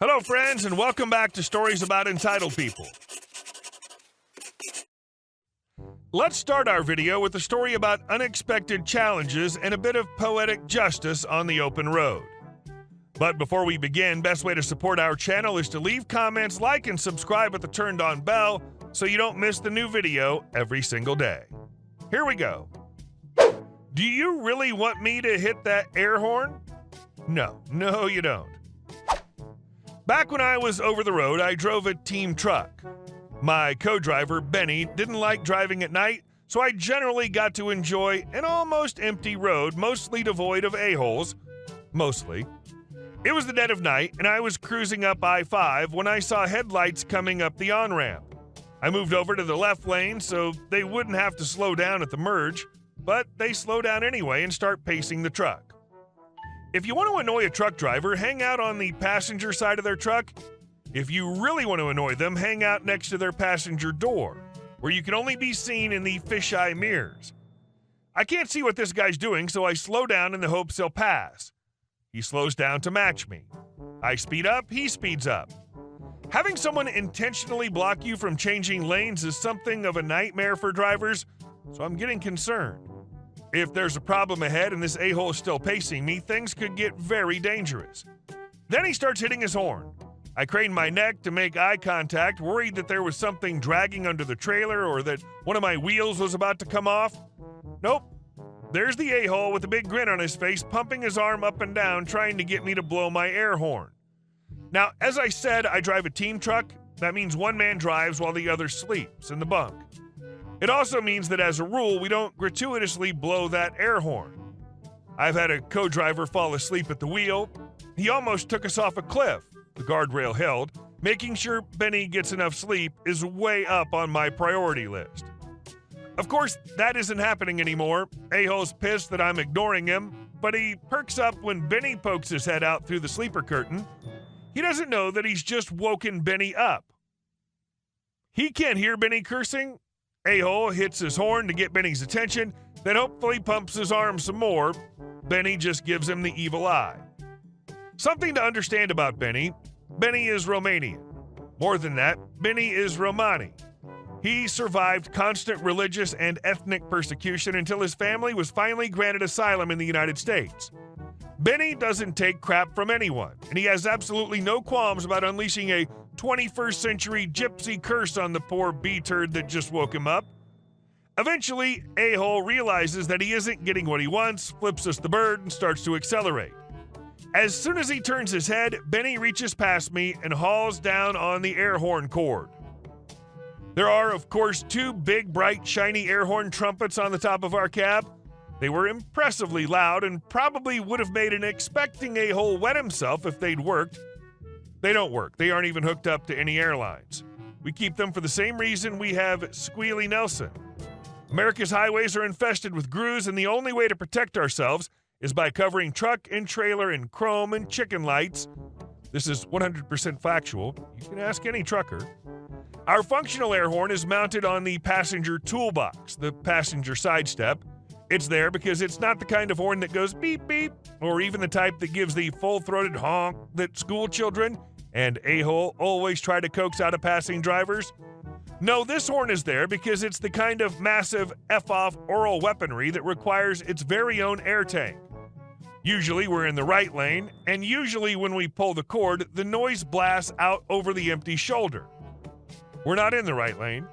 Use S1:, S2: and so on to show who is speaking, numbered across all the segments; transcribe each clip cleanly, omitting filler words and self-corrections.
S1: Hello, friends, and welcome back to Stories About Entitled People. Let's start our video with a story about unexpected challenges and a bit of poetic justice on the open road. But before we begin, best way to support our channel is to leave comments, like, and subscribe with the turned-on bell so you don't miss the new video every single day. Here we go. Do you really want me to hit that air horn? No, you don't. Back when I was over the road, I drove a team truck. My co-driver, Benny, didn't like driving at night, so I generally got to enjoy an almost empty road, mostly devoid of a-holes. Mostly. It was the dead of night, and I was cruising up I-5 when I saw headlights coming up the on-ramp. I moved over to the left lane so they wouldn't have to slow down at the merge, but they slow down anyway and start pacing the truck. If you want to annoy a truck driver, hang out on the passenger side of their truck. If you really want to annoy them, hang out next to their passenger door, where you can only be seen in the fisheye mirrors. I can't see what this guy's doing, so I slow down in the hopes he'll pass. He slows down to match me. I speed up, he speeds up. Having someone intentionally block you from changing lanes is something of a nightmare for drivers, so I'm getting concerned. If there's a problem ahead and this a-hole is still pacing me, things could get very dangerous. Then he starts hitting his horn. I crane my neck to make eye contact, worried that there was something dragging under the trailer or that one of my wheels was about to come off. Nope. There's the a-hole with a big grin on his face, pumping his arm up and down, trying to get me to blow my air horn. Now, as I said, I drive a team truck. That means one man drives while the other sleeps in the bunk. It also means that as a rule, we don't gratuitously blow that air horn. I've had a co-driver fall asleep at the wheel. He almost took us off a cliff. The guardrail held. Making sure Benny gets enough sleep is way up on my priority list. Of course, that isn't happening anymore. A-hole's pissed that I'm ignoring him, but he perks up when Benny pokes his head out through the sleeper curtain. He doesn't know that he's just woken Benny up. He can't hear Benny cursing. A-hole hits his horn to get Benny's attention, then hopefully pumps his arm some more. Benny just gives him the evil eye. Something to understand about Benny. Benny is Romanian. More than that, Benny is Romani. He survived constant religious and ethnic persecution until his family was finally granted asylum in the United States. Benny doesn't take crap from anyone, and he has absolutely no qualms about unleashing a 21st century gypsy curse on the poor B-turd that just woke him up. Eventually, a-hole realizes that he isn't getting what he wants, flips us the bird, and starts to accelerate. As soon as he turns his head, Benny reaches past me and hauls down on the air horn cord. There are, of course, two big, bright, shiny air horn trumpets on the top of our cab. They were impressively loud and probably would have made an expecting a-hole wet himself if they'd worked. They don't work. They aren't even hooked up to any airlines. We keep them for the same reason we have Squealy Nelson. America's highways are infested with grooves, and the only way to protect ourselves is by covering truck and trailer in chrome and chicken lights. This is 100% factual. You can ask any trucker. Our functional air horn is mounted on the passenger toolbox, the passenger side step. It's there because it's not the kind of horn that goes beep beep, or even the type that gives the full-throated honk that school children and a-hole always try to coax out of passing drivers. No, this horn is there because it's the kind of massive F-off oral weaponry that requires its very own air tank. Usually we're in the right lane, and usually when we pull the cord, the noise blasts out over the empty shoulder. We're not in the right lane.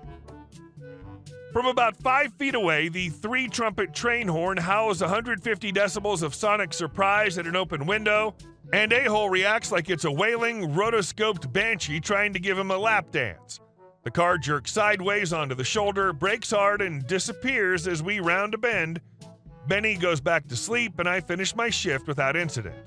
S1: From about 5 feet away, the 3-trumpet train horn howls 150 decibels of sonic surprise at an open window, and a-hole reacts like it's a wailing, rotoscoped banshee trying to give him a lap dance. The car jerks sideways onto the shoulder, brakes hard, and disappears as we round a bend. Benny goes back to sleep, and I finish my shift without incident.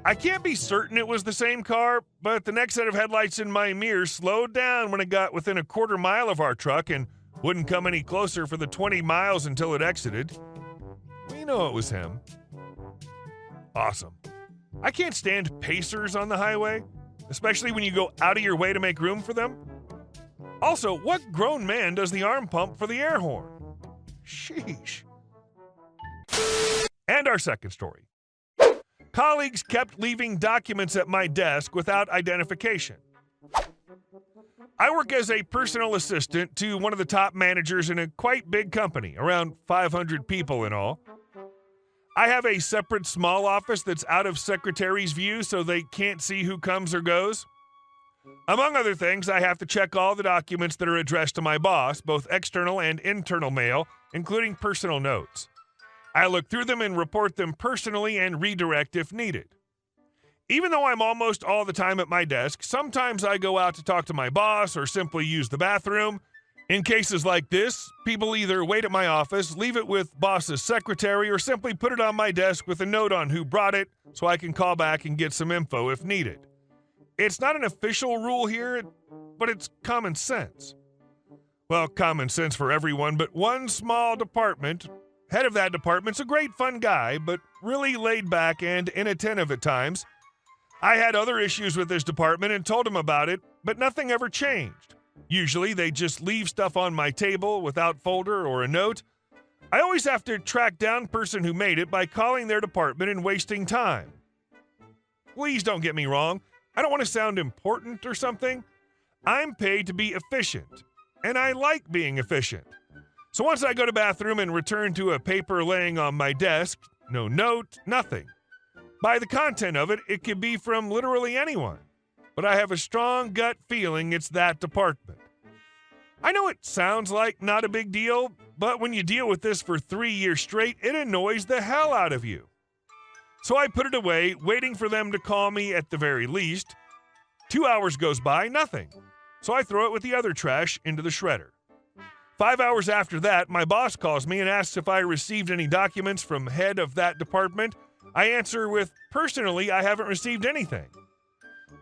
S1: I can't be certain it was the same car, but the next set of headlights in my mirror slowed down when it got within a quarter mile of our truck and wouldn't come any closer for the 20 miles until it exited. We know it was him. Awesome. I can't stand pacers on the highway, especially when you go out of your way to make room for them. Also, what grown man does the arm pump for the air horn? Sheesh. And our second story. Colleagues kept leaving documents at my desk without identification. I work as a personal assistant to one of the top managers in a quite big company, around 500 people in all. I have a separate small office that's out of secretary's view so they can't see who comes or goes. Among other things, I have to check all the documents that are addressed to my boss, both external and internal mail, including personal notes. I look through them and report them personally and redirect if needed. Even though I'm almost all the time at my desk, sometimes I go out to talk to my boss or simply use the bathroom. In cases like this, people either wait at my office, leave it with boss's secretary, or simply put it on my desk with a note on who brought it so I can call back and get some info if needed. It's not an official rule here, but it's common sense. Well, common sense for everyone, but one small department. Head of that department's a great fun guy, but really laid back and inattentive at times. I had other issues with this department and told him about it, but nothing ever changed. Usually, they just leave stuff on my table without folder or a note. I always have to track down the person who made it by calling their department and wasting time. Please don't get me wrong. I don't want to sound important or something. I'm paid to be efficient, and I like being efficient. So once I go to the bathroom and return to a paper laying on my desk, no note, nothing. By the content of it, it could be from literally anyone. But I have a strong gut feeling it's that department. I know it sounds like not a big deal, but when you deal with this for 3 years straight, it annoys the hell out of you. So I put it away, waiting for them to call me at the very least. 2 hours goes by, nothing. So I throw it with the other trash into the shredder. 5 hours after that, my boss calls me and asks if I received any documents from head of that department. I answer with, personally, I haven't received anything.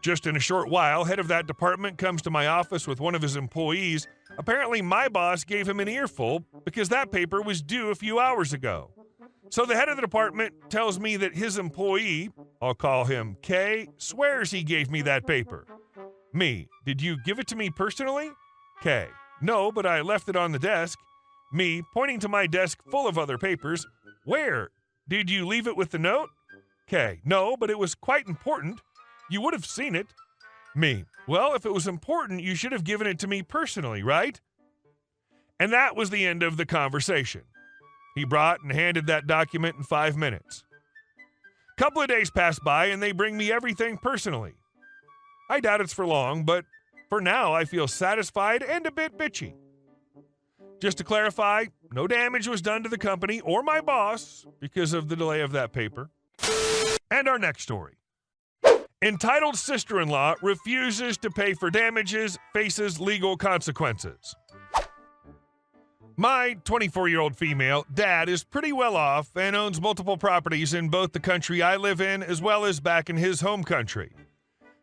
S1: Just in a short while, head of that department comes to my office with one of his employees. Apparently, my boss gave him an earful because that paper was due a few hours ago. So the head of the department tells me that his employee, I'll call him K, swears he gave me that paper. Me, did you give it to me personally? K, no, but I left it on the desk. Me, pointing to my desk full of other papers. Where? Did you leave it with the note? K, no, but it was quite important. You would have seen it. Me, well, if it was important, you should have given it to me personally, right? And that was the end of the conversation. He brought and handed that document in 5 minutes. Couple of days pass by and they bring me everything personally. I doubt it's for long, but for now I feel satisfied and a bit bitchy. Just to clarify, no damage was done to the company or my boss because of the delay of that paper. And our next story. Entitled sister-in-law refuses to pay for damages, faces legal consequences. My 24-year-old female dad is pretty well off and owns multiple properties in both the country I live in as well as back in his home country.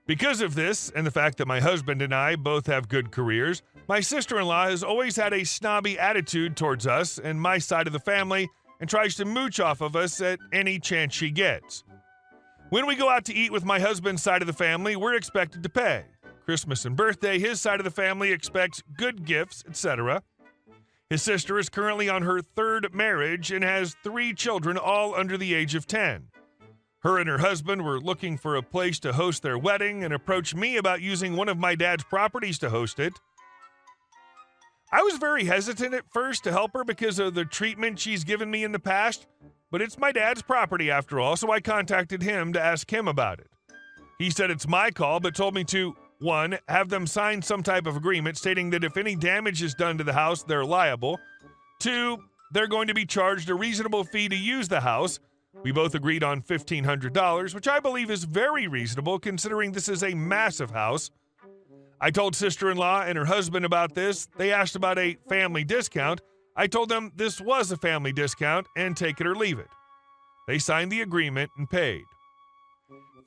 S1: Because of this, and the fact that my husband and I both have good careers, my sister-in-law has always had a snobby attitude towards us and my side of the family and tries to mooch off of us at any chance she gets. When we go out to eat with my husband's side of the family, we're expected to pay. Christmas and birthday, his side of the family expects good gifts, etc. His sister is currently on her third marriage and has 3 children, all under the age of 10. Her and her husband were looking for a place to host their wedding and approached me about using one of my dad's properties to host it. I was very hesitant at first to help her because of the treatment she's given me in the past, but it's my dad's property after all, so I contacted him to ask him about it. He said it's my call, but told me to 1, have them sign some type of agreement stating that if any damage is done to the house, they're liable. 2, they're going to be charged a reasonable fee to use the house. We both agreed on $1,500, which I believe is very reasonable considering this is a massive house. I told sister-in-law and her husband about this. They asked about a family discount. I told them this was a family discount and take it or leave it. They signed the agreement and paid.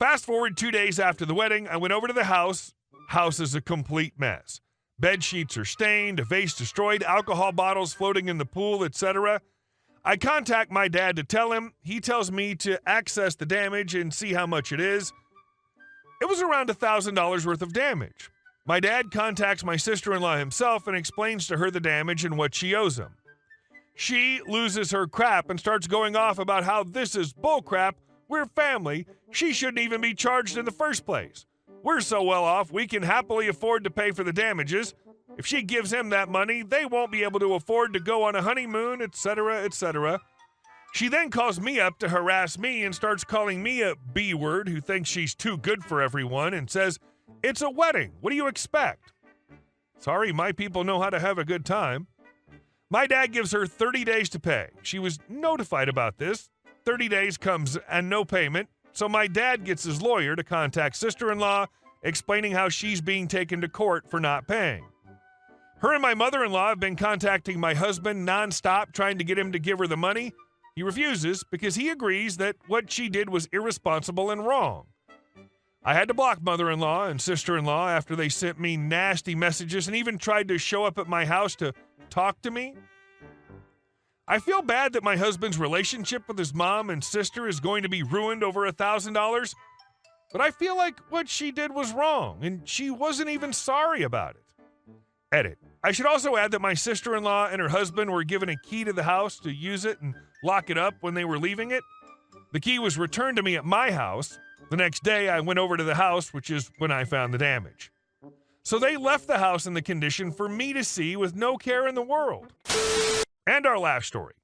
S1: Fast forward 2 days after the wedding, I went over to the house. House is a complete mess. Bed sheets are stained, a vase destroyed, alcohol bottles floating in the pool, etc. I contact my dad to tell him. He tells me to access the damage and see how much it is. It was around $1,000 worth of damage. My dad contacts my sister-in-law himself and explains to her the damage and what she owes him. She loses her crap and starts going off about how this is bullcrap. We're family. She shouldn't even be charged in the first place. We're so well off, we can happily afford to pay for the damages. If she gives him that money, they won't be able to afford to go on a honeymoon, etc., etc. She then calls me up to harass me and starts calling me a B-word who thinks she's too good for everyone and says, "It's a wedding. What do you expect?" Sorry, my people know how to have a good time. My dad gives her 30 days to pay. She was notified about this. 30 days comes and no payment, so my dad gets his lawyer to contact sister-in-law, explaining how she's being taken to court for not paying. Her and my mother-in-law have been contacting my husband nonstop, trying to get him to give her the money. He refuses because he agrees that what she did was irresponsible and wrong. I had to block mother-in-law and sister-in-law after they sent me nasty messages and even tried to show up at my house to talk to me. I feel bad that my husband's relationship with his mom and sister is going to be ruined over $1,000, but I feel like what she did was wrong, and she wasn't even sorry about it. Edit. I should also add that my sister-in-law and her husband were given a key to the house to use it and lock it up when they were leaving it. The key was returned to me at my house. The next day, I went over to the house, which is when I found the damage. So they left the house in the condition for me to see with no care in the world. And our last story.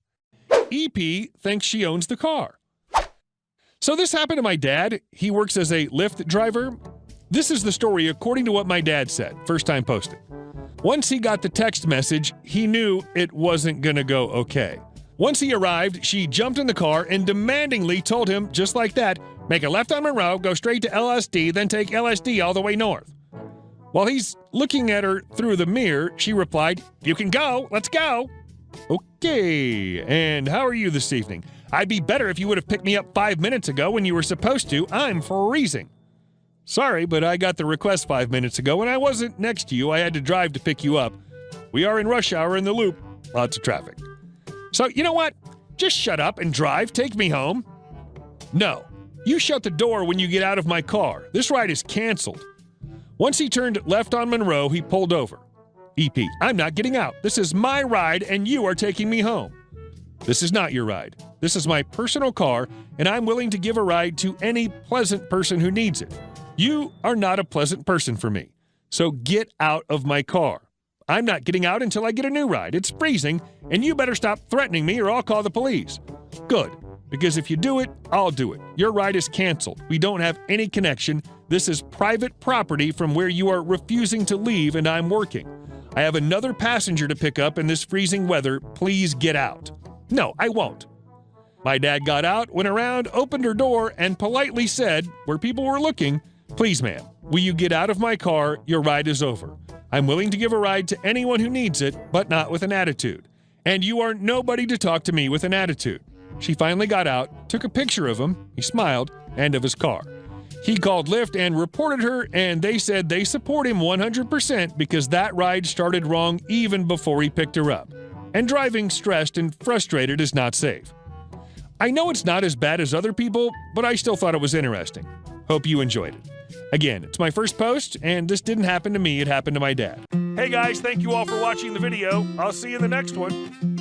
S1: EP thinks she owns the car. So this happened to my dad. He works as a Lyft driver. This is the story according to what my dad said, first time posted. Once he got the text message, he knew it wasn't gonna go okay. Once he arrived, she jumped in the car and demandingly told him, just like that, make a left on Monroe, go straight to LSD, then take LSD all the way north. While he's looking at her through the mirror, she replied, "You can go, let's go." Okay, and how are you this evening? I'd be better if you would have picked me up 5 minutes ago when you were supposed to. I'm freezing. Sorry, but I got the request 5 minutes ago and I wasn't next to you. I had to drive to pick you up. We are in rush hour in the loop. Lots of traffic. So, you know what? Just shut up and drive. Take me home. No. You shut the door when you get out of my car. This ride is canceled. Once he turned left on Monroe, he pulled over. EP, I'm not getting out. This is my ride and you are taking me home. This is not your ride. This is my personal car and I'm willing to give a ride to any pleasant person who needs it. You are not a pleasant person for me. So get out of my car. I'm not getting out until I get a new ride. It's freezing and you better stop threatening me or I'll call the police. Good. Because if you do it, I'll do it. Your ride is canceled. We don't have any connection. This is private property from where you are refusing to leave and I'm working. I have another passenger to pick up in this freezing weather. Please get out. No, I won't. My dad got out, went around, opened her door, and politely said, where people were looking, "Please, ma'am, will you get out of my car? Your ride is over. I'm willing to give a ride to anyone who needs it, but not with an attitude. And you are nobody to talk to me with an attitude." She finally got out, took a picture of him, he smiled, and of his car. He called Lyft and reported her, and they said they support him 100% because that ride started wrong even before he picked her up. And driving stressed and frustrated is not safe. I know it's not as bad as other people, but I still thought it was interesting. Hope you enjoyed it. Again, it's my first post, and this didn't happen to me, it happened to my dad. Hey guys, thank you all for watching the video. I'll see you in the next one.